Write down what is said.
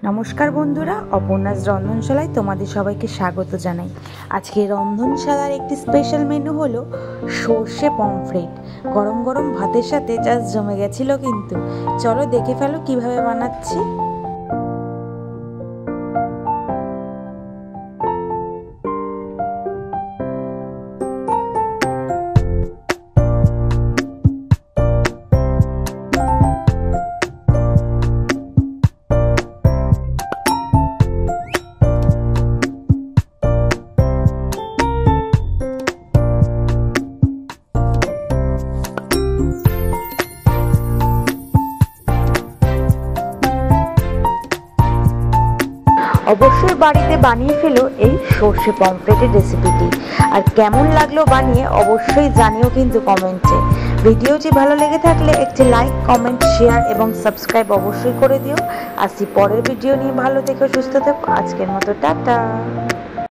নমস্কার বন্ধুরা, অপর্ণাস রন্ধনশালায় তোমাদের সবাইকে স্বাগত জানাই। আজকে রন্ধনশালার একটি স্পেশাল মেনু হলো সর্ষে পমফ্রেট। গরম গরম ভাতের সাথে জাস্ট জমে গেছিল। কিন্তু চলো দেখে ফেলো কিভাবে বানাচ্ছি। অবশ্যই বাড়িতে বানিয়ে ফেলো এই সর্ষে পমফ্রেটের রেসিপিটি। আর কেমন লাগলো বানিয়ে অবশ্যই জানিও কিন্তু কমেন্টে। ভিডিওটি ভালো লেগে থাকলে একটি লাইক, কমেন্ট, শেয়ার এবং সাবস্ক্রাইব অবশ্যই করে দিও। আসি পরের ভিডিও নিয়ে। ভালো থেকো, সুস্থ থেকো। আজকের মতো টাটা।